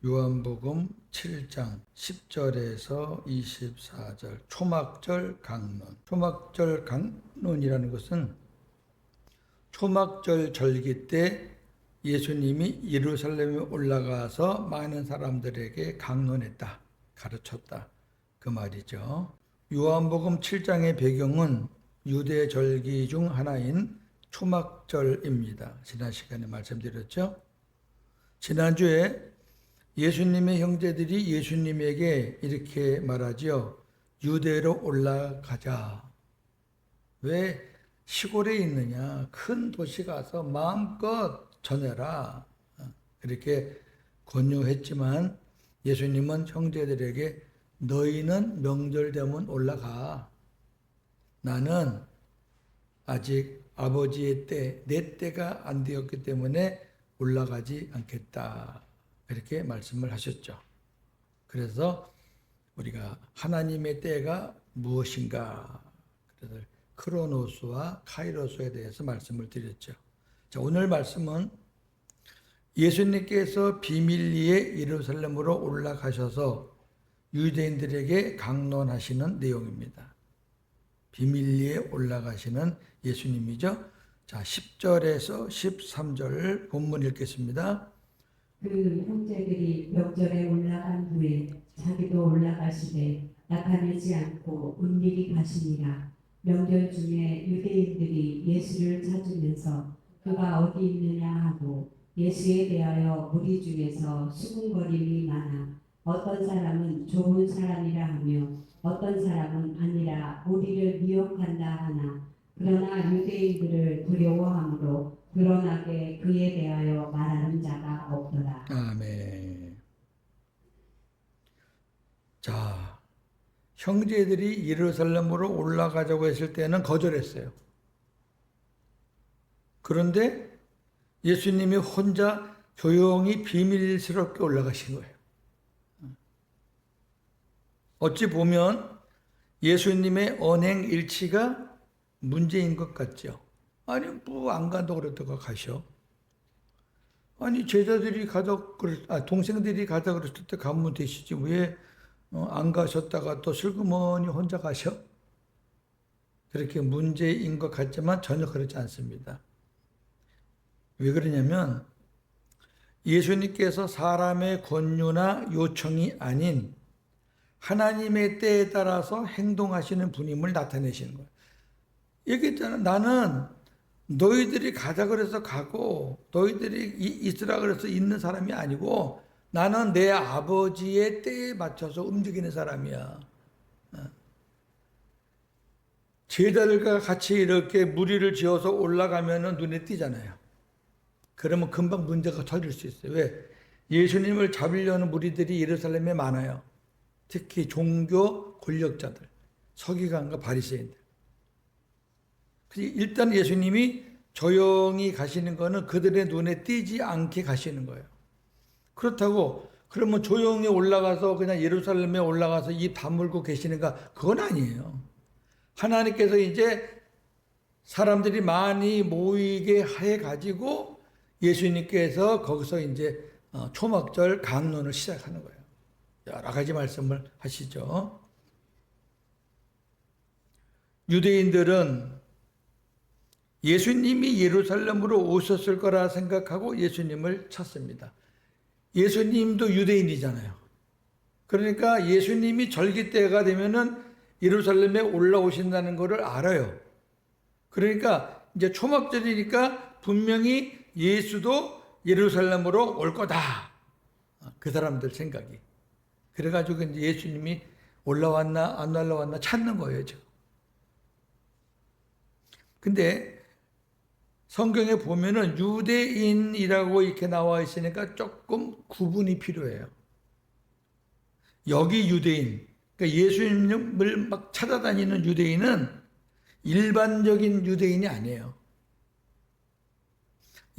요한복음 7장 10절에서 24절 초막절 강론. 초막절 강론이라는 것은 초막절 절기 때 예수님이 예루살렘에 올라가서 많은 사람들에게 강론했다, 가르쳤다, 그 말이죠. 요한복음 7장의 배경은 유대 절기 중 하나인 초막절입니다. 지난 시간에 말씀드렸죠. 지난주에 예수님의 형제들이 예수님에게 이렇게 말하죠. 유대로 올라가자. 왜 시골에 있느냐? 큰 도시 가서 마음껏 전해라. 이렇게 권유했지만 예수님은 형제들에게 너희는 명절 되면 올라가. 나는 아직 아버지의 때, 내 때가 안 되었기 때문에 올라가지 않겠다. 이렇게 말씀을 하셨죠. 그래서 우리가 하나님의 때가 무엇인가? 그래서 크로노스와 카이로스에 대해서 말씀을 드렸죠. 자, 오늘 말씀은 예수님께서 비밀리에 예루살렘으로 올라가셔서 유대인들에게 강론하시는 내용입니다. 비밀리에 올라가시는 예수님이죠. 자, 10절에서 13절 본문 읽겠습니다. 그 형제들이 명절에 올라간 후에 자기도 올라가시되 나타내지 않고 은밀히 가시니라. 명절 중에 유대인들이 예수를 찾으면서 그가 어디 있느냐 하고 예수에 대하여 무리 중에서 수군거림이 많아 어떤 사람은 좋은 사람이라 하며 어떤 사람은 아니라 우리를 미혹한다 하나 그러나 유대인들을 두려워하므로 드러나게 그에 대하여 말하는 자가 없더라. 아멘. 자, 형제들이 예루살렘으로 올라가자고 했을 때는 거절했어요. 그런데 예수님이 혼자 조용히 비밀스럽게 올라가신 거예요. 어찌 보면 예수님의 언행 일치가 문제인 것 같죠. 아니, 뭐 안 간다고 그랬다가 가셔. 아니, 제자들이 동생들이 가자 그랬을 때 가면 되시지. 왜 안 가셨다가 또 슬그머니 혼자 가셔? 그렇게 문제인 것 같지만 전혀 그렇지 않습니다. 왜 그러냐면 예수님께서 사람의 권유나 요청이 아닌 하나님의 때에 따라서 행동하시는 분임을 나타내시는 거예요. 얘기했잖아. 나는 너희들이 가자 그래서 가고 너희들이 있으라 그래서 있는 사람이 아니고 나는 내 아버지의 때에 맞춰서 움직이는 사람이야. 제자들과 같이 이렇게 무리를 지어서 올라가면 눈에 띄잖아요. 그러면 금방 문제가 터질 수 있어요. 왜? 예수님을 잡으려는 무리들이 예루살렘에 많아요. 특히 종교 권력자들, 서기관과 바리새인들. 일단 예수님이 조용히 가시는 거는 그들의 눈에 띄지 않게 가시는 거예요. 그렇다고 그러면 조용히 올라가서 그냥 예루살렘에 올라가서 입 다물고 계시는가? 그건 아니에요. 하나님께서 이제 사람들이 많이 모이게 해 가지고 예수님께서 거기서 이제 초막절 강론을 시작하는 거예요. 여러 가지 말씀을 하시죠. 유대인들은 예수님이 예루살렘으로 오셨을 거라 생각하고 예수님을 찾습니다. 예수님도 유대인이잖아요. 그러니까 예수님이 절기 때가 되면은 예루살렘에 올라오신다는 것을 알아요. 그러니까 이제 초막절이니까 분명히 예수도 예루살렘으로 올 거다. 그 사람들 생각이. 그래가지고 이제 예수님이 올라왔나 안 올라왔나 찾는 거예요, 지금. 근데 성경에 보면은 유대인이라고 이렇게 나와 있으니까 조금 구분이 필요해요. 여기 유대인, 그러니까 예수님을 막 찾아다니는 유대인은 일반적인 유대인이 아니에요.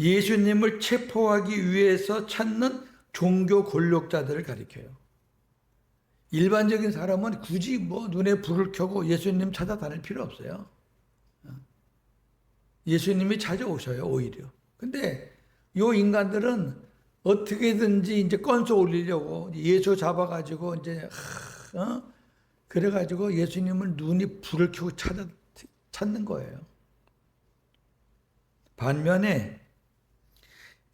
예수님을 체포하기 위해서 찾는 종교 권력자들을 가리켜요. 일반적인 사람은 굳이 뭐 눈에 불을 켜고 예수님 찾아다닐 필요 없어요. 예수님이 찾아오셔요, 오히려. 근데 요 인간들은 어떻게든지 이제 건져 올리려고 예수 잡아가지고 이제 그래가지고 예수님을 눈이 불을 켜고 찾는 거예요. 반면에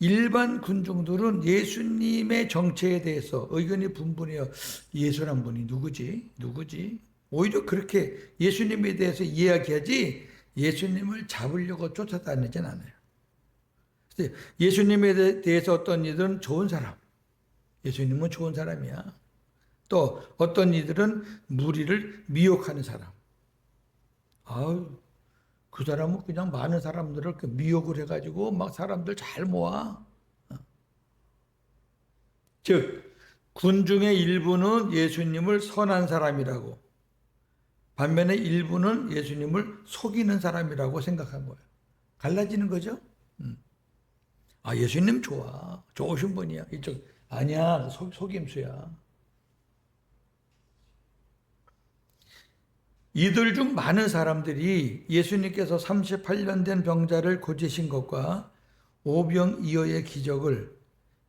일반 군중들은 예수님의 정체에 대해서 의견이 분분해요. 예수란 분이 누구지? 오히려 그렇게 예수님에 대해서 이야기하지 예수님을 잡으려고 쫓아다니진 않아요. 예수님에 대해서 어떤 이들은 좋은 사람, 예수님은 좋은 사람이야. 또 어떤 이들은 무리를 미혹하는 사람. 아유, 그 사람은 그냥 많은 사람들을 미혹을 해가지고 막 사람들 잘 모아. 즉, 군중의 일부는 예수님을 선한 사람이라고, 반면에 일부는 예수님을 속이는 사람이라고 생각한 거예요. 갈라지는 거죠. 아, 예수님 좋아. 좋으신 분이야. 이쪽 아니야. 속임수야. 이들 중 많은 사람들이 예수님께서 38년 된 병자를 고치신 것과 오병이어의 기적을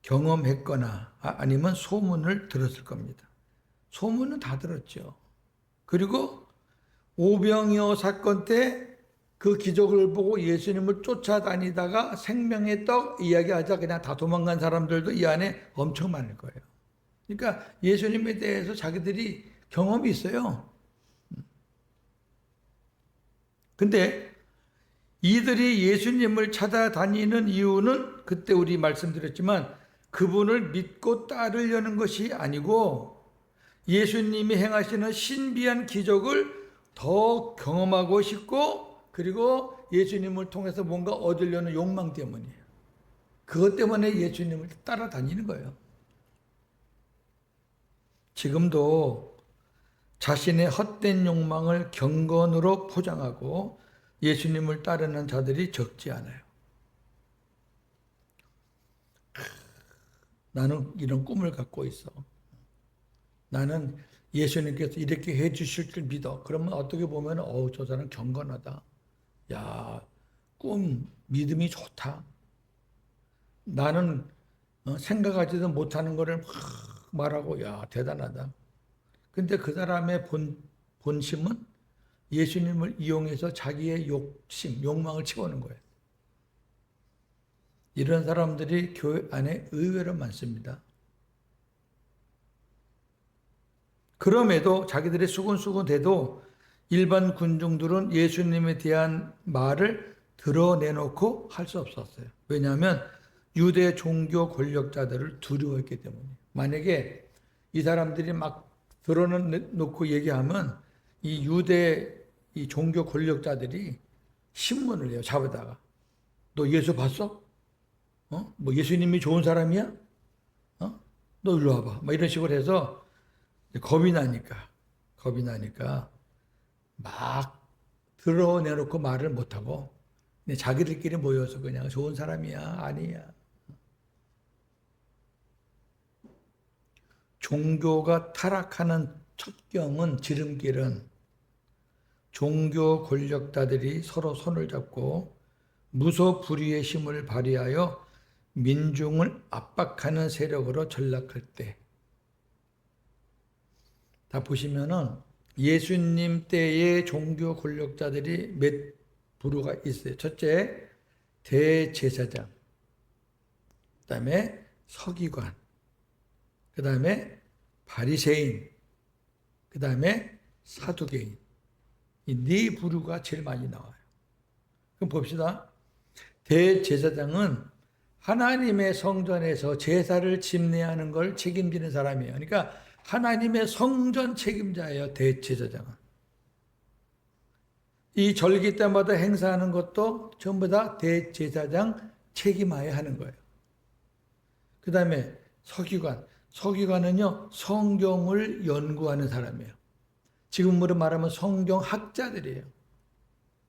경험했거나 아니면 소문을 들었을 겁니다. 소문은 다 들었죠. 그리고 오병이어 사건 때 그 기적을 보고 예수님을 쫓아다니다가 생명의 떡 이야기하자 그냥 다 도망간 사람들도 이 안에 엄청 많을 거예요. 그러니까 예수님에 대해서 자기들이 경험이 있어요. 근데 이들이 예수님을 찾아다니는 이유는 그때 우리 말씀드렸지만 그분을 믿고 따르려는 것이 아니고 예수님이 행하시는 신비한 기적을 더 경험하고 싶고 그리고 예수님을 통해서 뭔가 얻으려는 욕망 때문이에요. 그것 때문에 예수님을 따라다니는 거예요. 지금도 자신의 헛된 욕망을 경건으로 포장하고 예수님을 따르는 자들이 적지 않아요. 나는 이런 꿈을 갖고 있어. 나는 예수님께서 이렇게 해 주실 줄 믿어. 그러면 어떻게 보면 저 사람 경건하다. 야, 꿈 믿음이 좋다. 나는 생각하지도 못하는 거를 막 말하고 야, 대단하다. 근데 그 사람의 본심은 예수님을 이용해서 자기의 욕망을 채우는 거예요. 이런 사람들이 교회 안에 의외로 많습니다. 그럼에도 자기들이 수군수군 돼도 일반 군중들은 예수님에 대한 말을 드러내놓고 할 수 없었어요. 왜냐하면 유대 종교 권력자들을 두려워했기 때문에. 만약에 이 사람들이 막 드러놓고 얘기하면 이 유대 이 종교 권력자들이 신문을 해요. 잡아다가. 너 예수 봤어? 뭐 예수님이 좋은 사람이야? 너 일로 와봐. 막 이런 식으로 해서 겁이 나니까 막 드러내놓고 말을 못하고 자기들끼리 모여서 그냥 좋은 사람이야 아니야. 종교가 타락하는 첩경은 지름길은 종교 권력자들이 서로 손을 잡고 무소불위의 힘을 발휘하여 민중을 압박하는 세력으로 전락할 때. 다 보시면은 예수님 때의 종교 권력자들이 몇 부류가 있어요. 첫째, 대제사장. 그 다음에 서기관. 그 다음에 바리새인. 그 다음에 사두개인. 이 네 부류가 제일 많이 나와요. 그럼 봅시다. 대제사장은 하나님의 성전에서 제사를 집례하는 걸 책임지는 사람이에요. 그러니까 하나님의 성전 책임자예요. 대제사장은. 이 절기 때마다 행사하는 것도 전부 다 대제사장 책임하에 하는 거예요. 그 다음에 서기관. 서기관은요, 성경을 연구하는 사람이에요. 지금으로 말하면 성경학자들이에요.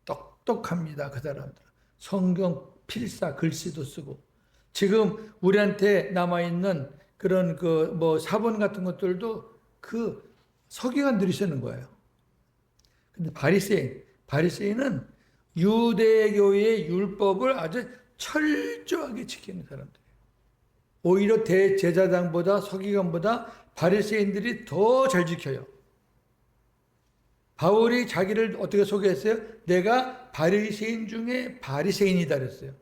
똑똑합니다. 그 사람들. 성경 필사 글씨도 쓰고. 지금 우리한테 남아있는 그런 사본 같은 것들도 그 서기관들이 쓰는 거예요. 근데 바리새인은 유대교의 율법을 아주 철저하게 지키는 사람들이에요. 오히려 대제사장보다 서기관보다 바리새인들이 더 잘 지켜요. 바울이 자기를 어떻게 소개했어요? 내가 바리새인 중에 바리새인이다 그랬어요.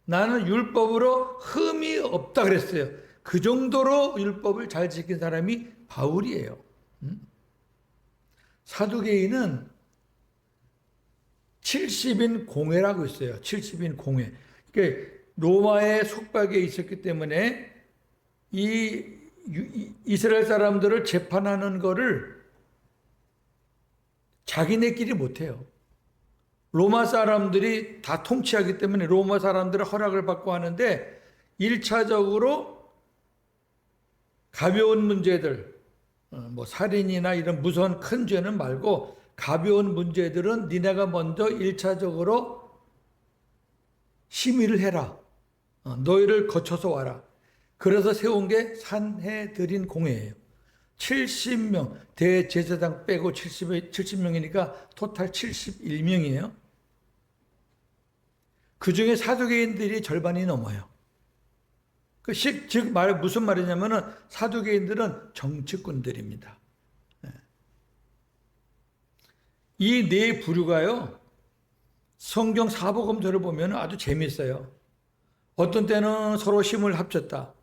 나는 율법으로 흠이 없다 그랬어요. 그 정도로 율법을 잘 지킨 사람이 바울이에요. 사두개인은 70인 공회라고 있어요. 70인 공회. 그러니까 로마의 속박에 있었기 때문에 이 이스라엘 사람들을 재판하는 거를 자기네끼리 못해요. 로마 사람들이 다 통치하기 때문에 로마 사람들의 허락을 받고 하는데 1차적으로 가벼운 문제들, 뭐 살인이나 이런 무서운 큰 죄는 말고 가벼운 문제들은 니네가 먼저 1차적으로 심의를 해라. 너희를 거쳐서 와라. 그래서 세운 게 산헤드린 공회예요. 70명, 대제사장 빼고 70명이니까 토탈 71명이에요. 그 중에 사두개인들이 절반이 넘어요. 즉 무슨 말이냐면은 사두개인들은 정치꾼들입니다. 이 네 부류가요, 성경 사복음서를 보면 아주 재미있어요. 어떤 때는 서로 힘을 합쳤다.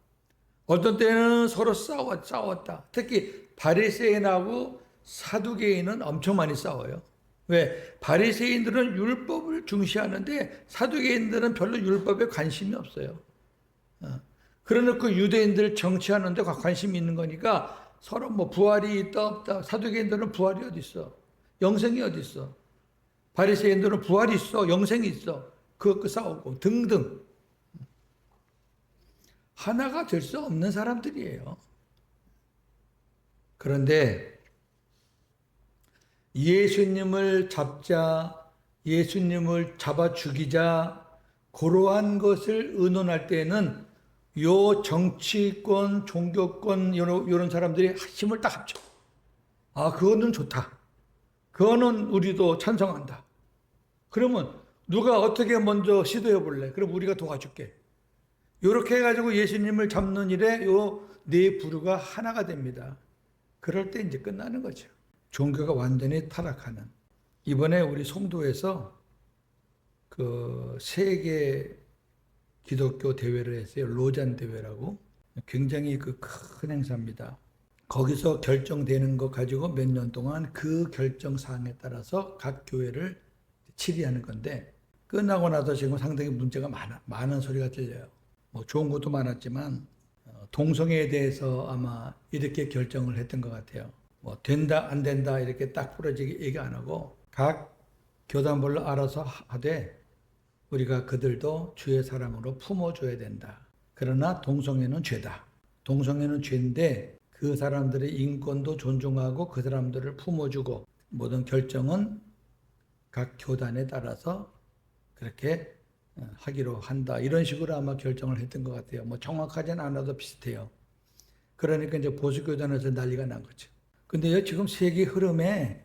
어떤 때는 서로 싸웠다. 특히 바리새인하고 사두개인은 엄청 많이 싸워요. 왜? 바리새인들은 율법을 중시하는데 사두개인들은 별로 율법에 관심이 없어요. 그러놓고 유대인들 정치하는데 관심이 있는 거니까 서로 뭐 부활이 있다 없다. 사두개인들은 부활이 어디 있어? 영생이 어디 있어? 바리새인들은 부활이 있어, 영생이 있어. 그거 싸우고 등등. 하나가 될 수 없는 사람들이에요. 그런데 예수님을 잡자, 예수님을 잡아 죽이자, 그러한 것을 의논할 때는 요 정치권, 종교권 이런 사람들이 힘을 딱 합쳐. 아, 그거는 좋다. 그거는 우리도 찬성한다. 그러면 누가 어떻게 먼저 시도해 볼래? 그럼 우리가 도와줄게. 이렇게 해가지고 예수님을 잡는 일에 요 네 부류가 하나가 됩니다. 그럴 때 이제 끝나는 거죠. 종교가 완전히 타락하는. 이번에 우리 송도에서 그 세계 기독교 대회를 했어요. 로잔 대회라고. 굉장히 그 큰 행사입니다. 거기서 결정되는 것 가지고 몇 년 동안 그 결정 사항에 따라서 각 교회를 치리하는 건데, 끝나고 나서 지금 상당히 문제가 많은 소리가 들려요. 뭐 좋은 것도 많았지만 동성애에 대해서 아마 이렇게 결정을 했던 것 같아요. 뭐 된다 안 된다 이렇게 딱 부러지게 얘기 안 하고 각 교단별로 알아서 하되 우리가 그들도 주의 사랑으로 품어줘야 된다. 그러나 동성애는 죄다. 동성애는 죄인데 그 사람들의 인권도 존중하고 그 사람들을 품어주고 모든 결정은 각 교단에 따라서 그렇게 하기로 한다. 이런 식으로 아마 결정을 했던 것 같아요. 뭐 정확하진 않아도 비슷해요. 그러니까 이제 보수교단에서 난리가 난 거죠. 근데요, 지금 세계 흐름에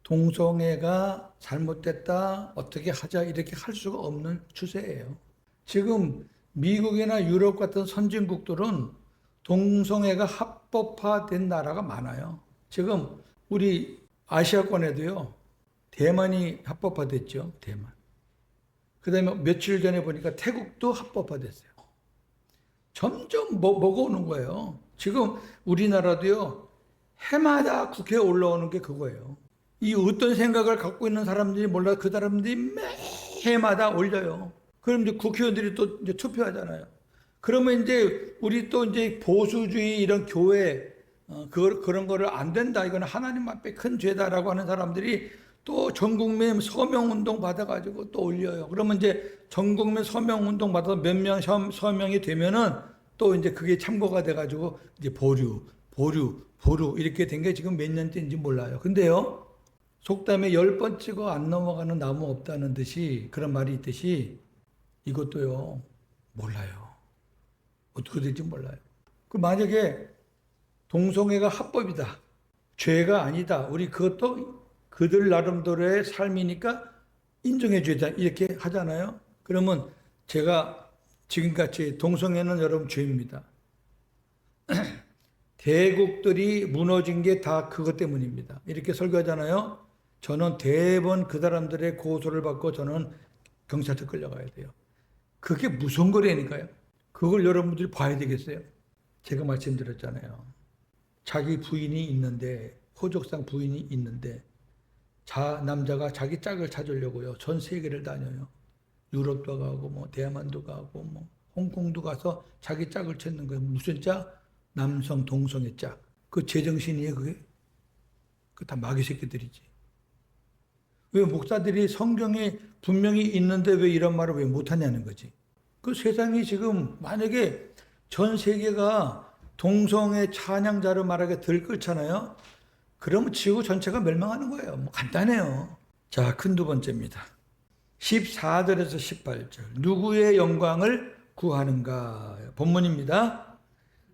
동성애가 잘못됐다, 어떻게 하자, 이렇게 할 수가 없는 추세예요. 지금 미국이나 유럽 같은 선진국들은 동성애가 합법화된 나라가 많아요. 지금 우리 아시아권에도요, 대만이 합법화됐죠, 대만. 그 다음에 며칠 전에 보니까 태국도 합법화됐어요. 점점 먹어오는 거예요. 지금 우리나라도요, 해마다 국회에 올라오는 게 그거예요. 이 어떤 생각을 갖고 있는 사람들이 몰라 그 사람들이 해마다 올려요. 그럼 이제 국회의원들이 또 이제 투표하잖아요. 그러면 이제 우리 또 이제 보수주의 이런 교회, 그런 거를 안 된다. 이건 하나님 앞에 큰 죄다라고 하는 사람들이 또 전국민 서명운동 받아가지고 또 올려요. 그러면 이제 전국민 서명운동 받아서 몇 명 서명이 되면은 또 이제 그게 참고가 돼가지고 이제 보류 이렇게 된 게 지금 몇 년째인지 몰라요. 근데요, 속담에 10번 찍어 안 넘어가는 나무 없다는 듯이 그런 말이 있듯이 이것도요, 몰라요. 어떻게 될지 몰라요. 그 만약에 동성애가 합법이다. 죄가 아니다. 우리 그것도 그들 나름대로의 삶이니까 인정해 줘야 이렇게 하잖아요. 그러면 제가 지금같이 동성애는 여러분 죄입니다. 대국들이 무너진 게 다 그것 때문입니다. 이렇게 설교하잖아요. 저는 대번 그 사람들의 고소를 받고 저는 경찰서 끌려가야 돼요. 그게 무슨 거라니까요. 그걸 여러분들이 봐야 되겠어요. 제가 말씀드렸잖아요. 자기 부인이 있는데, 호적상 부인이 있는데, 남자가 자기 짝을 찾으려고요. 전 세계를 다녀요. 유럽도 가고, 뭐, 대만도 가고, 뭐, 홍콩도 가서 자기 짝을 찾는 거예요. 무슨 짝? 남성, 동성의 짝. 그 제정신이에요, 그게? 그 다 마귀 새끼들이지. 왜 목사들이 성경에 분명히 있는데 왜 이런 말을 왜 못하냐는 거지. 그 세상이 지금 만약에 전 세계가 동성애 찬양자로 말하게 들끓잖아요. 그러면 지구 전체가 멸망하는 거예요. 뭐 간단해요. 자, 큰 두 번째입니다. 14절에서 18절. 누구의 영광을 구하는가? 본문입니다.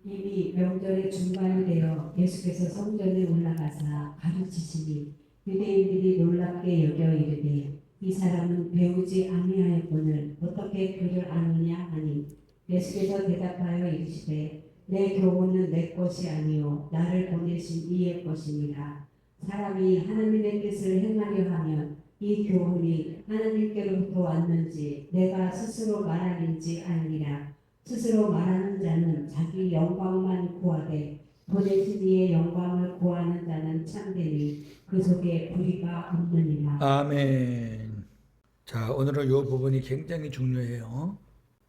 이미 명절의 중간이 되어 예수께서 성전에 올라가사 가르치시니 유대인들이 놀랍게 여겨 이르되 이 사람은 배우지 아니하였거늘 어떻게 그를 아느냐 하니 예수께서 대답하여 이르시되 내 교훈은 내 것이 아니요 나를 보내신 이의 것이니라. 사람이 하나님의 뜻을 행하려 하면 이 교훈이 하나님께로부터 왔는지 내가 스스로 말하는지 아니라. 스스로 말하는 자는 자기 영광만 구하되 보내신 이의 영광을 구하는 자는 참되니 그 속에 불의가 없느니라. 아멘. 자, 오늘은 이 부분이 굉장히 중요해요.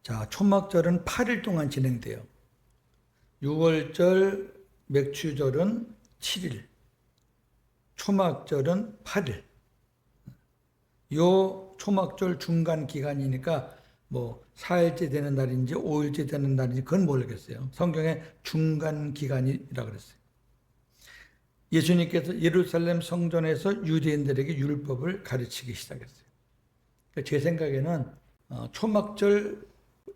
자, 초막절은 8일 동안 진행돼요. 6월절, 맥추절은 7일, 초막절은 8일. 요 초막절 중간 기간이니까 뭐 4일째 되는 날인지 5일째 되는 날인지 그건 모르겠어요. 성경에 중간 기간이라 그랬어요. 예수님께서 예루살렘 성전에서 유대인들에게 율법을 가르치기 시작했어요. 제 생각에는 초막절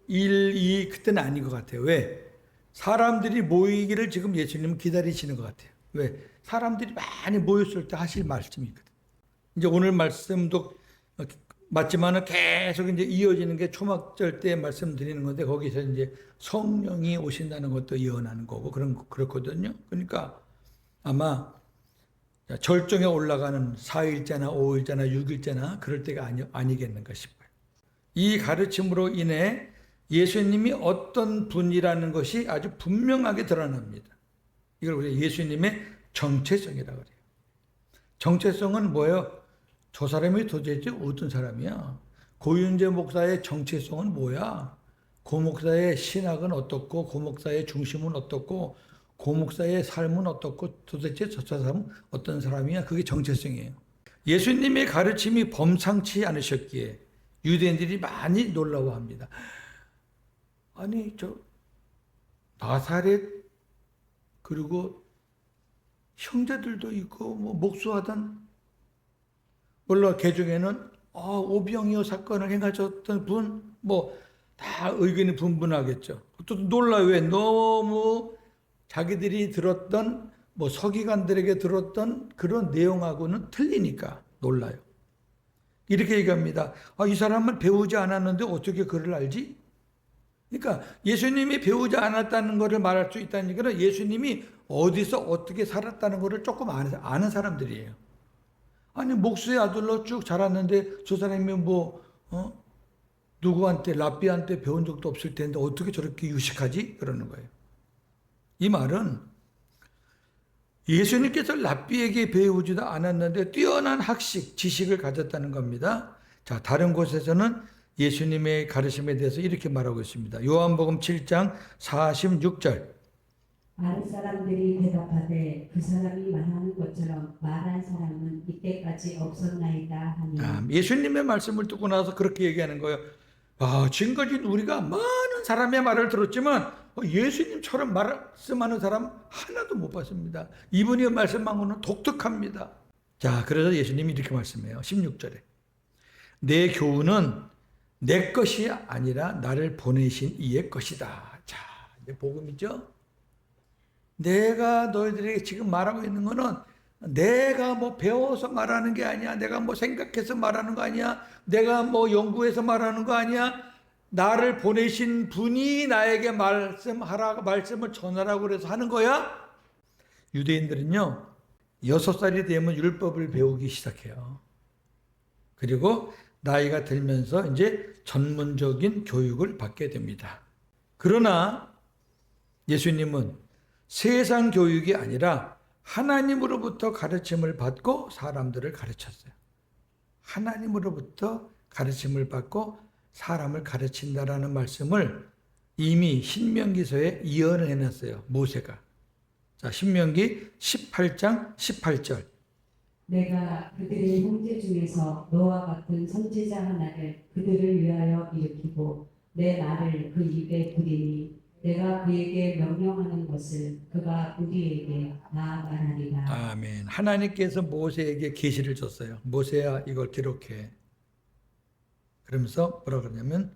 1, 2 그때는 아닌 것 같아요. 왜? 사람들이 모이기를 지금 예수님은 기다리시는 것 같아요. 왜? 사람들이 많이 모였을 때 하실 말씀이거든요. 이제 오늘 말씀도 맞지만은 계속 이제 이어지는 게 초막절 때 말씀드리는 건데 거기서 이제 성령이 오신다는 것도 예언하는 거고 그렇거든요. 그러니까 아마 절정에 올라가는 4일째나 5일째나 6일째나 그럴 때가 아니겠는가 싶어요. 이 가르침으로 인해 예수님이 어떤 분이라는 것이 아주 분명하게 드러납니다. 이걸 우리가 예수님의 정체성이라고 그래요. 정체성은 뭐예요? 저 사람이 도대체 어떤 사람이야? 고윤재 목사의 정체성은 뭐야? 고 목사의 신학은 어떻고, 고 목사의 중심은 어떻고, 고 목사의 삶은 어떻고, 도대체 저 사람은 어떤 사람이야? 그게 정체성이에요. 예수님의 가르침이 범상치 않으셨기에 유대인들이 많이 놀라워합니다. 아니, 나사렛, 그리고 형제들도 있고, 뭐, 목수하던 물론 개중에는 오병이어 사건을 행하셨던 분, 뭐 다 의견이 분분하겠죠. 또 놀라요. 왜? 너무 자기들이 들었던 뭐 서기관들에게 들었던 그런 내용하고는 틀리니까 놀라요. 이렇게 얘기합니다. 이 사람은 배우지 않았는데 어떻게 그를 알지? 그러니까 예수님이 배우지 않았다는 것을 말할 수 있다는 얘기는 예수님이 어디서 어떻게 살았다는 것을 조금 아는 사람들이에요. 아니 목수의 아들로 쭉 자랐는데 저 사람이 누구한테 랍비한테 배운 적도 없을 텐데 어떻게 저렇게 유식하지? 그러는 거예요. 이 말은 예수님께서 랍비에게 배우지도 않았는데 뛰어난 학식, 지식을 가졌다는 겁니다. 자, 다른 곳에서는 예수님의 가르침에 대해서 이렇게 말하고 있습니다. 요한복음 7장 46절. 많은 사람들이 대답하되 그 사람이 말하는 것처럼 말한 사람은 이때까지 없었나이다 하니. 예수님의 말씀을 듣고 나서 그렇게 얘기하는 거예요. 지금까지 우리가 많은 사람의 말을 들었지만 예수님처럼 말씀하는 사람 하나도 못 봤습니다. 이분이 말씀한 거는 독특합니다. 자, 그래서 예수님이 이렇게 말씀해요. 16절에. 내 교훈은 내 것이 아니라 나를 보내신 이의 것이다. 자, 이제 복음이죠. 내가 너희들에게 지금 말하고 있는 거는 내가 뭐 배워서 말하는 게 아니야. 내가 뭐 생각해서 말하는 거 아니야. 내가 뭐 연구해서 말하는 거 아니야. 나를 보내신 분이 나에게 말씀을 전하라고 그래서 하는 거야? 유대인들은요, 6살이 되면 율법을 배우기 시작해요. 그리고 나이가 들면서 이제 전문적인 교육을 받게 됩니다. 그러나 예수님은 세상 교육이 아니라 하나님으로부터 가르침을 받고 사람들을 가르쳤어요. 하나님으로부터 가르침을 받고 사람을 가르친다라는 말씀을 이미 신명기서에 이언을 해놨어요. 모세가. 자, 신명기 18장 18절. 내가 그들의 형제 중에서 너와 같은 선지자 하나를 그들을 위하여 일으키고 내 말을 그 입에 두리니 내가 그에게 명령하는 것을 그가 우리에게 다 말하리라. 아멘. 하나님께서 모세에게 계시를 줬어요. 모세야, 이걸 기록해. 그러면서 뭐라 그러냐면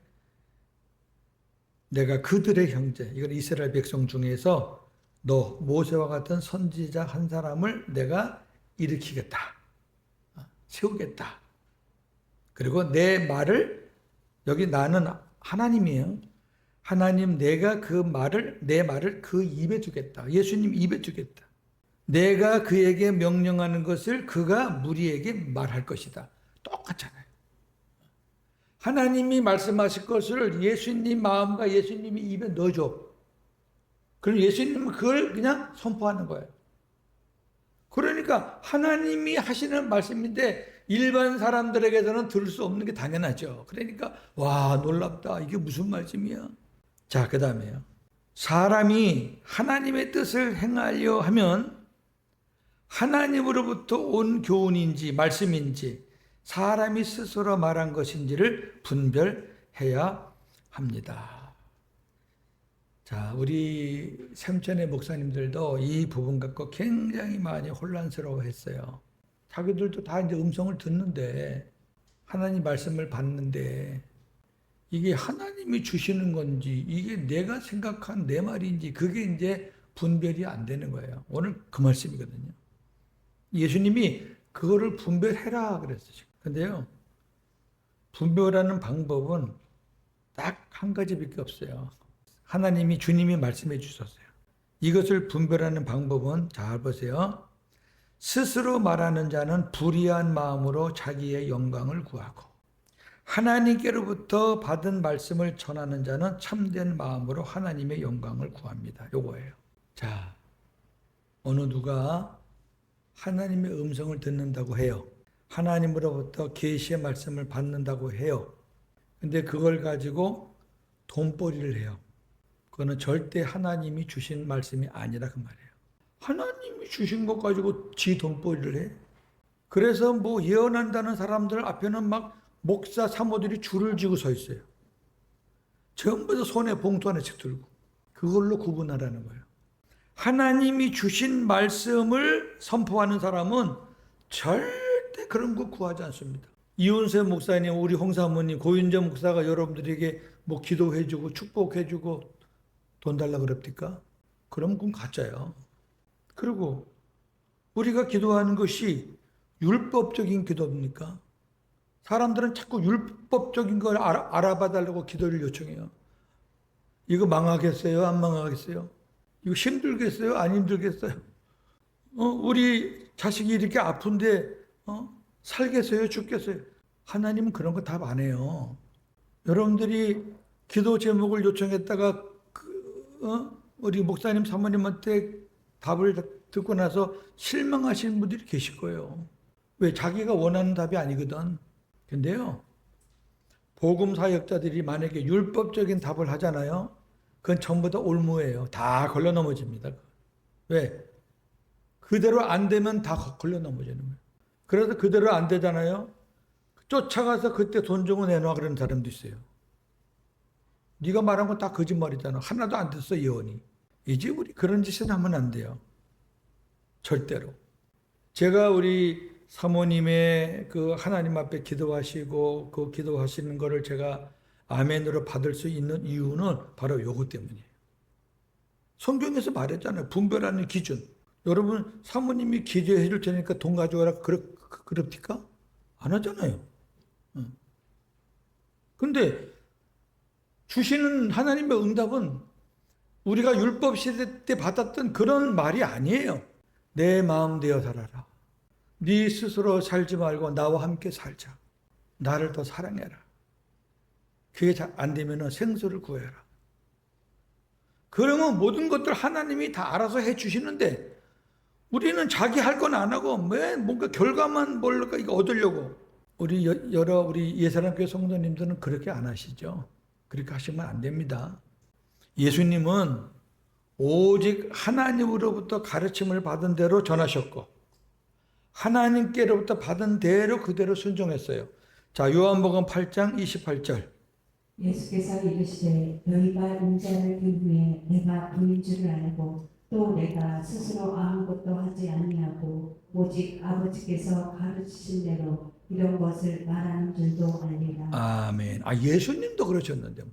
내가 그들의 형제, 이건 이스라엘 백성 중에서 너 모세와 같은 선지자 한 사람을 내가 일으키겠다. 세우겠다. 그리고 내 말을, 여기 나는 하나님이에요. 하나님, 내가 내 말을 그 입에 두겠다. 예수님 입에 두겠다. 내가 그에게 명령하는 것을 그가 무리에게 말할 것이다. 똑같잖아요. 하나님이 말씀하실 것을 예수님 마음과 예수님이 입에 넣어줘. 그럼 예수님은 그걸 그냥 선포하는 거예요. 그러니까 하나님이 하시는 말씀인데 일반 사람들에게서는 들을 수 없는 게 당연하죠. 그러니까 와, 놀랍다. 이게 무슨 말씀이야? 자, 그 다음에요. 사람이 하나님의 뜻을 행하려 하면 하나님으로부터 온 교훈인지 말씀인지 사람이 스스로 말한 것인지를 분별해야 합니다. 자, 우리 샘천의 목사님들도 이 부분 갖고 굉장히 많이 혼란스러워했어요. 자기들도 다 이제 음성을 듣는데 하나님 말씀을 받는데 이게 하나님이 주시는 건지 이게 내가 생각한 내 말인지 그게 이제 분별이 안 되는 거예요. 오늘 그 말씀이거든요. 예수님이 그거를 분별해라 그랬어요. 근데요, 분별하는 방법은 딱 한 가지밖에 없어요. 하나님이 주님이 말씀해 주셨어요. 이것을 분별하는 방법은 잘 보세요. 스스로 말하는 자는 불의한 마음으로 자기의 영광을 구하고 하나님께로부터 받은 말씀을 전하는 자는 참된 마음으로 하나님의 영광을 구합니다. 요거예요. 자, 어느 누가 하나님의 음성을 듣는다고 해요. 하나님으로부터 계시의 말씀을 받는다고 해요. 근데 그걸 가지고 돈벌이를 해요. 그거는 절대 하나님이 주신 말씀이 아니라 그 말이에요. 하나님이 주신 것 가지고 지 돈벌이를 해. 그래서 뭐 예언한다는 사람들 앞에는 막 목사 사모들이 줄을 지고 서 있어요. 전부 다 손에 봉투 하나씩 들고. 그걸로 구분하라는 거예요. 하나님이 주신 말씀을 선포하는 사람은 절대 그런 거 구하지 않습니다. 이윤세 목사님, 우리 홍사모님, 고윤재 목사가 여러분들에게 뭐 기도해주고 축복해주고 돈 달라 그럽니까? 그럼 그건 가짜예요. 그리고 우리가 기도하는 것이 율법적인 기도입니까? 사람들은 자꾸 율법적인 걸 알아봐 달라고 기도를 요청해요. 이거 망하겠어요? 안 망하겠어요? 이거 힘들겠어요? 안 힘들겠어요? 우리 자식이 이렇게 아픈데 살겠어요? 죽겠어요? 하나님은 그런 거 답 안 해요. 여러분들이 기도 제목을 요청했다가 우리 목사님 사모님한테 답을 듣고 나서 실망하시는 분들이 계실 거예요. 왜? 자기가 원하는 답이 아니거든. 근데요, 복음 사역자들이 만약에 율법적인 답을 하잖아요. 그건 전부 다 올무예요. 다 걸려 넘어집니다. 왜? 그대로 안 되면 다 걸려 넘어지는 거예요. 그래서 그대로 안 되잖아요. 쫓아가서 그때 돈 좀 내놔 그러는 사람도 있어요. 네가 말한 건 다 거짓말이잖아. 하나도 안 됐어, 예언이. 이제 우리 그런 짓은 하면 안 돼요. 절대로. 제가 우리 사모님의 그 하나님 앞에 기도하시고 그 기도하시는 거를 제가 아멘으로 받을 수 있는 이유는 바로 요것 때문이에요. 성경에서 말했잖아요. 분별하는 기준. 여러분 사모님이 기도해 줄 테니까 돈 가져와라 그럽니까? 안 하잖아요. 근데 주시는 하나님의 응답은 우리가 율법 시대 때 받았던 그런 말이 아니에요. 내 마음 되어 살아라. 네 스스로 살지 말고 나와 함께 살자. 나를 더 사랑해라. 그게 잘 안 되면 생수를 구해라. 그러면 모든 것들 하나님이 다 알아서 해 주시는데 우리는 자기 할 건 안 하고 왜 뭔가 결과만 뭘까 이거 얻으려고. 우리 예사람교회 성도님들은 그렇게 안 하시죠. 그렇게 하시면 안 됩니다. 예수님은 오직 하나님으로부터 가르침을 받은 대로 전하셨고 하나님께로부터 받은 대로 그대로 순종했어요. 자, 요한복음 8장 28절. 예수께서 이르시되 너희가 인자를 든 후에 내가 그인 줄을 알고 또 내가 스스로 아무것도 하지 아니하고 오직 아버지께서 가르치신 대로 이런 것을 말하는 줄도 알리라. 아멘. 예수님도 그러셨는데 뭐.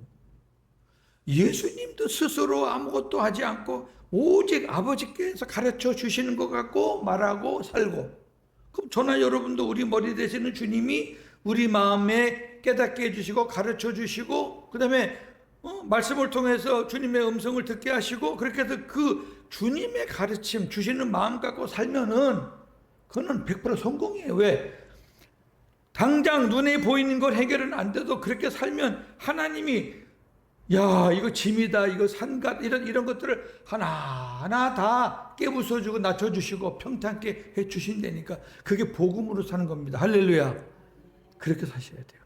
예수님도 스스로 아무것도 하지 않고 오직 아버지께서 가르쳐 주시는 것 같고 말하고 살고. 그럼 저나 여러분도 우리 머리 되시는 주님이 우리 마음에 깨닫게 해주시고 가르쳐 주시고 그 다음에 말씀을 통해서 주님의 음성을 듣게 하시고 그렇게 해서 그 주님의 가르침 주시는 마음 갖고 살면은 그거는 100% 성공이에요. 왜? 당장 눈에 보이는 걸 해결은 안 돼도 그렇게 살면 하나님이 야 이거 짐이다 이거 산갓 이런 것들을 하나하나 다 깨부숴주고 낮춰주시고 평탄케 해주신다니까 그게 복음으로 사는 겁니다. 할렐루야. 그렇게 사셔야 돼요.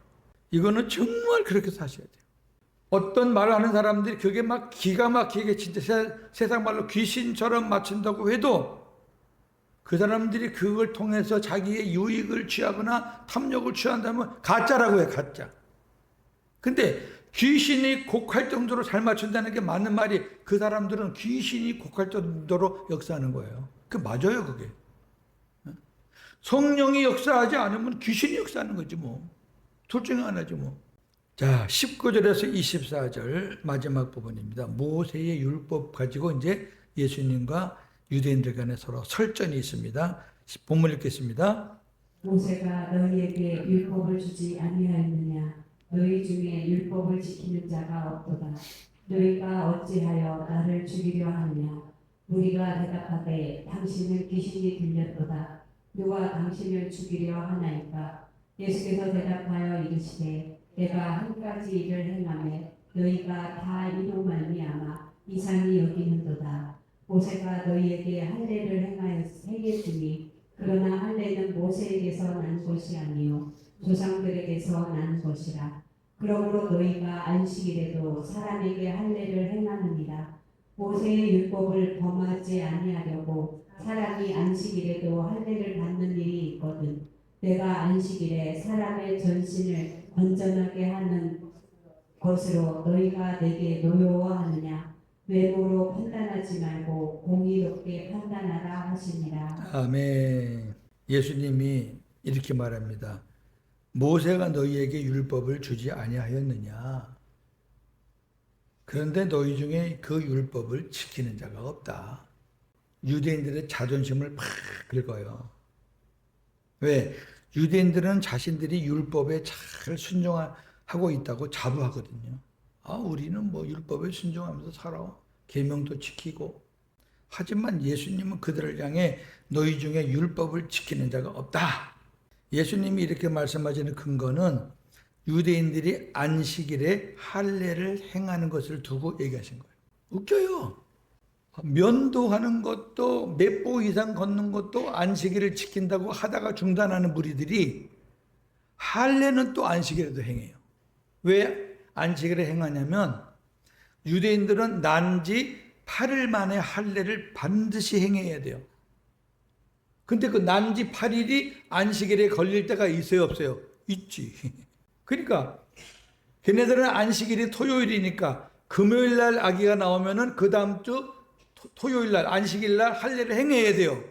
이거는 정말 그렇게 사셔야 돼요. 어떤 말을 하는 사람들이 그게 막 기가 막히게 진짜 세상 말로 귀신처럼 맞춘다고 해도 그 사람들이 그걸 통해서 자기의 유익을 취하거나 탐욕을 취한다면 가짜라고 해요. 가짜. 근데 귀신이 곡할 정도로 잘 맞춘다는 게 맞는 말이 그 사람들은 귀신이 곡할 정도로 역사하는 거예요. 그 맞아요 그게. 성령이 역사하지 않으면 귀신이 역사하는 거지 뭐. 둘 중에 하나지 뭐. 자, 19절에서 24절 마지막 부분입니다. 모세의 율법 가지고 이제 예수님과 유대인들 간에 서로 설전이 있습니다. 본문 읽겠습니다. 모세가 너희에게 율법을 주지 아니하였느냐? 너희 중에 율법을 지키는 자가 없도다. 너희가 어찌하여 나를 죽이려 하느냐? 우리가 대답하되 당신은 귀신이 들렸도다. 누가 당신을 죽이려 하나이까? 예수께서 대답하여 이르시되 내가 한 가지 일을 행하매 너희가 다 이로 말미암아 이상히 여기는도다. 모세가 너희에게 할례를 행했으니 그러나 할례는 모세에게서 난 것이 아니요 조상들에게서 난 것이라. 그러므로 너희가 안식일에도 사람에게 할례를 행하느니라. 모세의 율법을 범하지 아니하려고 사람이 안식일에도 할례를 받는 일이 있거든. 내가 안식일에 사람의 전신을 건전하게 하는 것으로 너희가 내게 노여워하느냐? 외모로 판단하지 말고 공의롭게 판단하라 하시니라. 아멘. 예수님이 이렇게 말합니다. 모세가 너희에게 율법을 주지 아니하였느냐? 그런데 너희 중에 그 율법을 지키는 자가 없다. 유대인들의 자존심을 팍 긁어요. 왜? 유대인들은 자신들이 율법에 잘 순종하고 있다고 자부하거든요. 우리는 뭐 율법에 순종하면서 살아. 계명도 지키고. 하지만 예수님은 그들을 향해 너희 중에 율법을 지키는 자가 없다. 예수님이 이렇게 말씀하시는 근거는 유대인들이 안식일에 할례를 행하는 것을 두고 얘기하신 거예요. 웃겨요. 면도하는 것도 몇 보 이상 걷는 것도 안식일을 지킨다고 하다가 중단하는 무리들이 할례는 또 안식일에도 행해요. 왜 안식일에 행하냐면 유대인들은 난지 8일 만에 할례를 반드시 행해야 돼요. 근데 그 난지 8일이 안식일에 걸릴 때가 있어요, 없어요? 있지. 그러니까 걔네들은 안식일이 토요일이니까 금요일 날 아기가 나오면은 그 다음 주 토요일 날 안식일 날 할례를 행해야 돼요.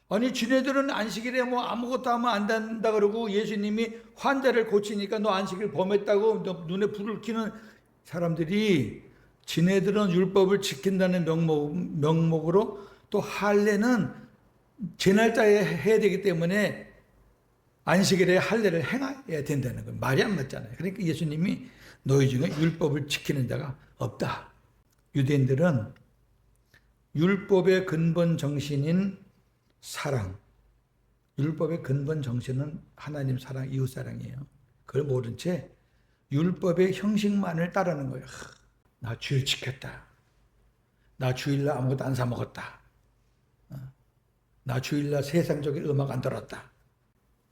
아니 지네들은 안식일에 뭐 아무것도 하면 안 된다 그러고 예수님이 환자를 고치니까 너 안식일 범했다고 너 눈에 불을 켜는 사람들이 지네들은 율법을 지킨다는 명목으로 또 할례는 제 날짜에 해야 되기 때문에 안식일에 할례를 행해야 된다는 거예요. 말이 안 맞잖아요. 그러니까 예수님이 너희 중에 율법을 지키는 자가 없다. 유대인들은 율법의 근본 정신인 사랑, 율법의 근본 정신은 하나님 사랑, 이웃 사랑이에요. 그걸 모른 채 율법의 형식만을 따르는 거예요. 나 주일 지켰다. 나 주일날 아무것도 안 사 먹었다. 나 주일날 세상적인 음악 안 들었다.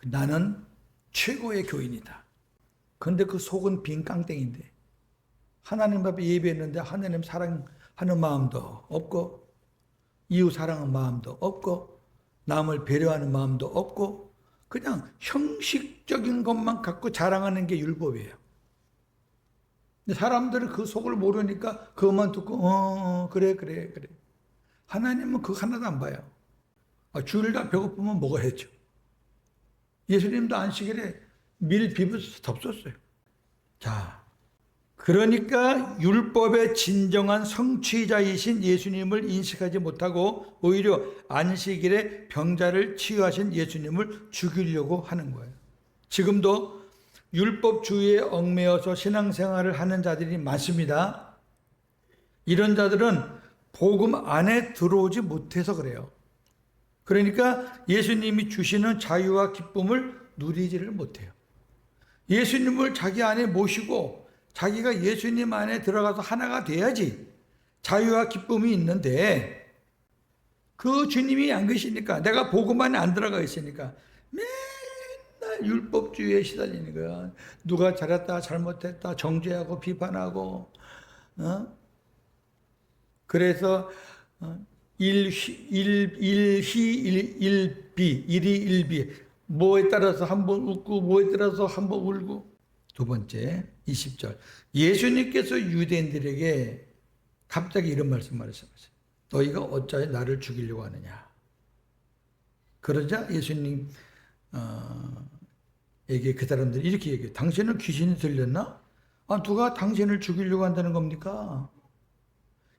나는 최고의 교인이다. 그런데 그 속은 빈 깡땡인데 하나님 앞에 예배했는데 하나님 사랑하는 마음도 없고 이웃 사랑하는 마음도 없고 남을 배려하는 마음도 없고 그냥 형식적인 것만 갖고 자랑하는 게 율법이에요. 근데 사람들은 그 속을 모르니까 그것만 듣고 그래. 하나님은 그거 하나도 안 봐요. 주일날 배고프면 먹어야죠. 예수님도 안식일에 밀 비벼서 덮었어요. 자, 그러니까 율법의 진정한 성취자이신 예수님을 인식하지 못하고 오히려 안식일에 병자를 치유하신 예수님을 죽이려고 하는 거예요. 지금도 율법주의에 얽매여서 신앙생활을 하는 자들이 많습니다. 이런 자들은 복음 안에 들어오지 못해서 그래요. 그러니까 예수님이 주시는 자유와 기쁨을 누리지를 못해요. 예수님을 자기 안에 모시고 자기가 예수님 안에 들어가서 하나가 돼야지 자유와 기쁨이 있는데 그 주님이 안 계시니까 내가 복음 안에 안 들어가 있으니까 맨날 율법주의에 시달리는 거야. 누가 잘했다 잘못했다 정죄하고 비판하고 그래서 일희 일비 뭐에 따라서 한번 웃고 뭐에 따라서 한번 울고. 두 번째 20절 예수님께서 유대인들에게 갑자기 이런 말씀하셨어요. 너희가 어찌하여 나를 죽이려고 하느냐. 그러자 예수님 에게 그 사람들이 이렇게 얘기해요. 당신은 귀신이 들렸나? 누가 당신을 죽이려고 한다는 겁니까?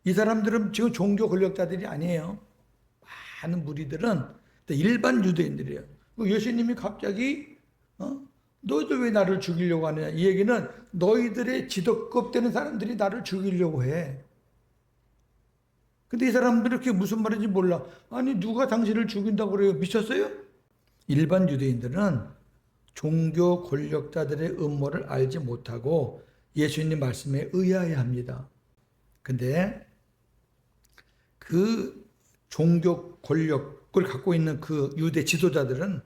이 사람들은 지금 종교 권력자들이 아니에요. 많은 무리들은 일반 유대인들이에요. 예수님이 갑자기 너희들 왜 나를 죽이려고 하느냐. 이 얘기는 너희들의 지도급 되는 사람들이 나를 죽이려고 해. 근데 이 사람들이 그게 무슨 말인지 몰라. 아니 누가 당신을 죽인다고 그래요? 미쳤어요? 일반 유대인들은 종교 권력자들의 음모를 알지 못하고 예수님 말씀에 의아해 합니다. 근데 그 종교 권력을 갖고 있는 그 유대 지도자들은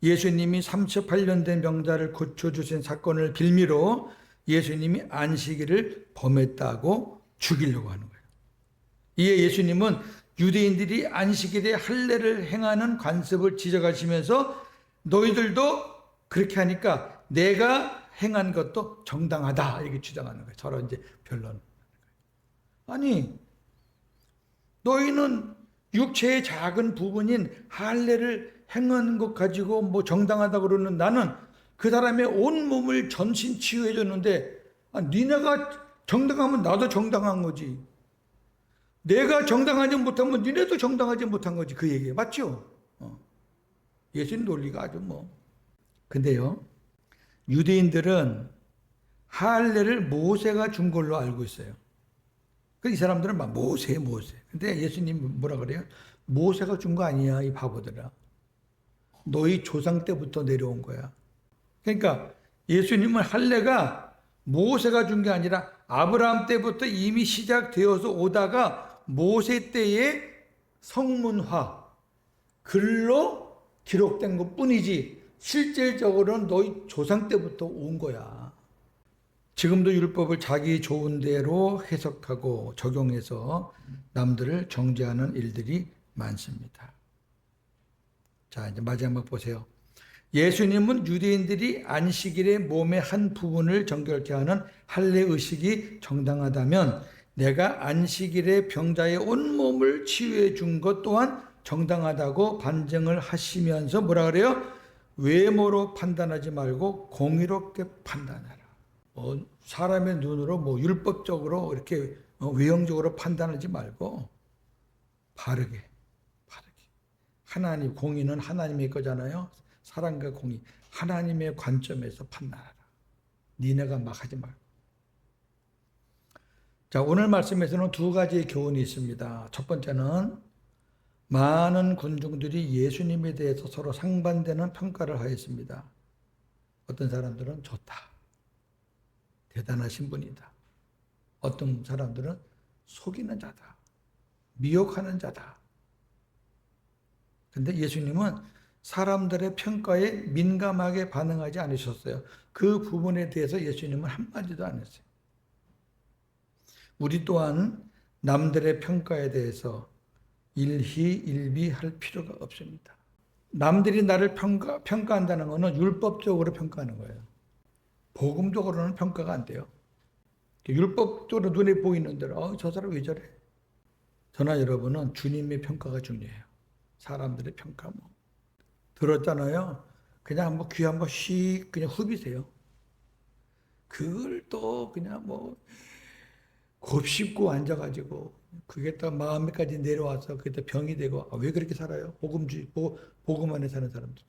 예수님이 38년 된 병자를 고쳐주신 사건을 빌미로 예수님이 안식일을 범했다고 죽이려고 하는 거예요. 이에 예수님은 유대인들이 안식일에 할례를 행하는 관습을 지적하시면서 너희들도 그렇게 하니까 내가 행한 것도 정당하다 이렇게 주장하는 거예요. 서로 이제 변론. 아니 너희는 육체의 작은 부분인 할례를 행하는 것 가지고 뭐 정당하다 그러는 나는 그 사람의 온 몸을 전신 치유해 줬는데 니네가 정당하면 나도 정당한 거지. 내가 정당하지 못하면 니네도 정당하지 못한 거지. 그 얘기예요. 맞죠? 예수님 논리가 아주 뭐. 근데요. 유대인들은 할례를 모세가 준 걸로 알고 있어요. 이 사람들은 막 모세. 근데 예수님 뭐라 그래요? 모세가 준 거 아니야, 이 바보들아. 너희 조상 때부터 내려온 거야. 그러니까 예수님은 할례가 모세가 준 게 아니라 아브라함 때부터 이미 시작되어서 오다가 모세 때의 성문화, 글로 기록된 것 뿐이지 실질적으로는 너희 조상 때부터 온 거야. 지금도 율법을 자기 좋은 대로 해석하고 적용해서 남들을 정죄하는 일들이 많습니다. 자, 이제 마지막 보세요. 예수님은 유대인들이 안식일에 몸의 한 부분을 정결케 하는 할례 의식이 정당하다면 내가 안식일에 병자의 온 몸을 치유해 준 것 또한 정당하다고 반증을 하시면서 뭐라 그래요? 외모로 판단하지 말고 공의롭게 판단하라. 사람의 눈으로 뭐 율법적으로 이렇게 외형적으로 판단하지 말고 바르게. 하나님 공의는 하나님의 거잖아요. 사랑과 공의 하나님의 관점에서 판단하라. 니네가 막 하지 말고. 자, 오늘 말씀에서는 두 가지 교훈이 있습니다. 첫 번째는 많은 군중들이 예수님에 대해서 서로 상반되는 평가를 하였습니다. 어떤 사람들은 좋다, 대단하신 분이다. 어떤 사람들은 속이는 자다, 미혹하는 자다. 근데 예수님은 사람들의 평가에 민감하게 반응하지 않으셨어요. 그 부분에 대해서 예수님은 한마디도 안 했어요. 우리 또한 남들의 평가에 대해서 일희일비할 필요가 없습니다. 남들이 나를 평가한다는 것은 율법적으로 평가하는 거예요. 복음적으로는 평가가 안 돼요. 율법적으로 눈에 보이는 대로 저 사람 왜 저래? 저나 여러분은 주님의 평가가 중요해요. 사람들의 평가 뭐 들었잖아요. 그냥 뭐 귀 한번 씩 그냥 후비세요. 그걸 또 그냥 뭐 곱씹고 앉아가지고 그게 또 마음에까지 내려와서 그게 또 병이 되고 왜 그렇게 살아요? 복음 안에 사는 사람들.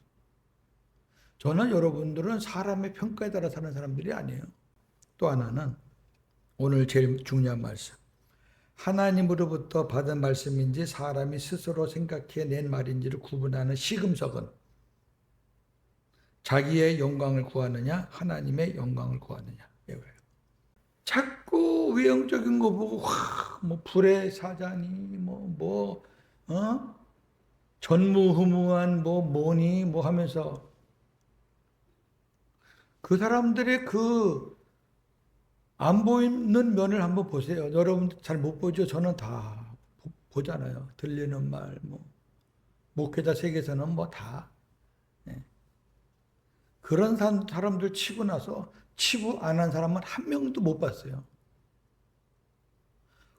저는 여러분들은 사람의 평가에 따라 사는 사람들이 아니에요. 또 하나는 오늘 제일 중요한 말씀. 하나님으로부터 받은 말씀인지 사람이 스스로 생각해낸 말인지를 구분하는 시금석은 자기의 영광을 구하느냐 하나님의 영광을 구하느냐 이거예요. 자꾸 외형적인 거 보고 뭐 불의 사자니 전무후무한 뭐니 뭐 하면서 그 사람들의 그 안 보이는 면을 한번 보세요. 여러분 잘 못 보죠? 저는 다 보잖아요. 들리는 말, 뭐 목회자 세계에서는 뭐 다. 네. 그런 사람들 치고 나서 치부 안 한 사람은 한 명도 못 봤어요.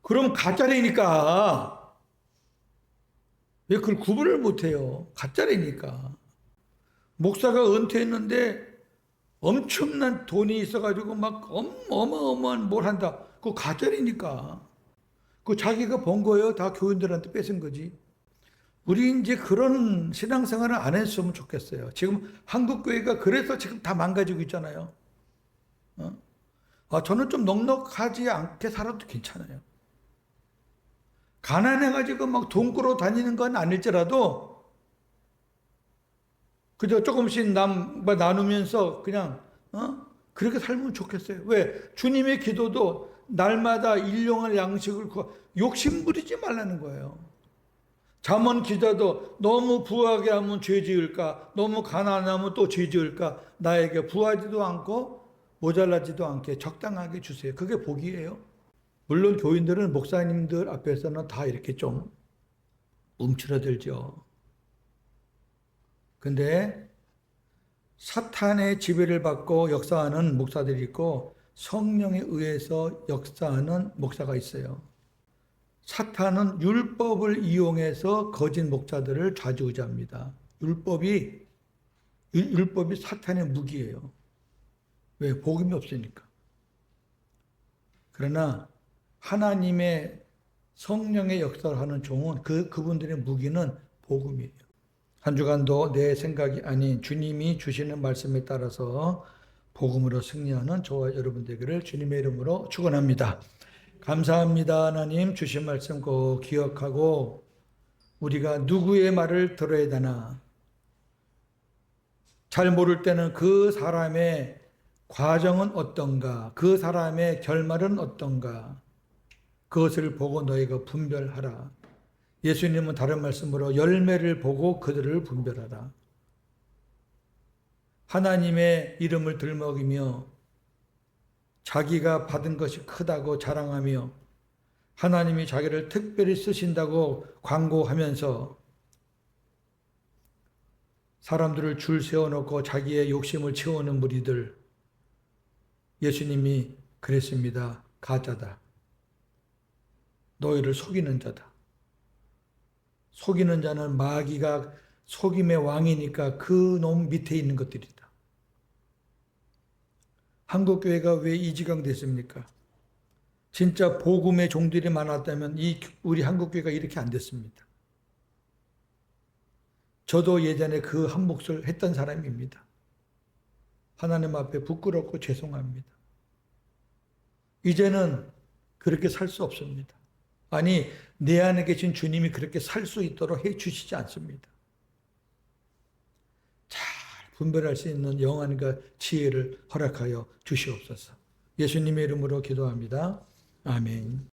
그럼 가짜라니까 왜 그걸 구분을 못해요? 가짜라니까. 목사가 은퇴했는데 엄청난 돈이 있어가지고 막 어마어마한 뭘 한다. 그거 가짜라니까. 그 자기가 번 거예요. 다 교인들한테 뺏은 거지. 우리 이제 그런 신앙생활을 안 했으면 좋겠어요. 지금 한국교회가 그래서 지금 다 망가지고 있잖아요. 저는 좀 넉넉하지 않게 살아도 괜찮아요. 가난해가지고 막 돈 꾸러 다니는 건 아닐지라도 그저 조금씩 나누면서 그냥 그렇게 살면 좋겠어요. 왜? 주님의 기도도 날마다 일용할 양식을 욕심 부리지 말라는 거예요. 잠언 기자도 너무 부하게 하면 죄 지을까? 너무 가난하면 또 죄 지을까? 나에게 부하지도 않고 모자라지도 않게 적당하게 주세요. 그게 복이에요. 물론 교인들은 목사님들 앞에서는 다 이렇게 좀 움츠러들죠. 근데 사탄의 지배를 받고 역사하는 목사들이 있고 성령에 의해서 역사하는 목사가 있어요. 사탄은 율법을 이용해서 거짓 목사들을 좌지우지합니다. 율법이 사탄의 무기예요. 왜? 복음이 없으니까. 그러나 하나님의 성령의 역사를 하는 종은 그분들의 무기는 복음이에요. 한 주간도 내 생각이 아닌 주님이 주시는 말씀에 따라서 복음으로 승리하는 저와 여러분 되기를 주님의 이름으로 축원합니다. 감사합니다. 하나님 주신 말씀 꼭 기억하고 우리가 누구의 말을 들어야 되나 잘 모를 때는 그 사람의 과정은 어떤가 그 사람의 결말은 어떤가 그것을 보고 너희가 분별하라. 예수님은 다른 말씀으로 열매를 보고 그들을 분별하라. 하나님의 이름을 들먹이며 자기가 받은 것이 크다고 자랑하며 하나님이 자기를 특별히 쓰신다고 광고하면서 사람들을 줄 세워놓고 자기의 욕심을 채우는 무리들 예수님이 그랬습니다. 가짜다. 너희를 속이는 자다. 속이는 자는 마귀가 속임의 왕이니까 그 놈 밑에 있는 것들이다. 한국교회가 왜 이 지경 됐습니까? 진짜 복음의 종들이 많았다면 우리 한국교회가 이렇게 안 됐습니다. 저도 예전에 그 한 몫을 했던 사람입니다. 하나님 앞에 부끄럽고 죄송합니다. 이제는 그렇게 살 수 없습니다. 아니, 내 안에 계신 주님이 그렇게 살 수 있도록 해 주시지 않습니다. 잘 분별할 수 있는 영안과 지혜를 허락하여 주시옵소서. 예수님의 이름으로 기도합니다. 아멘.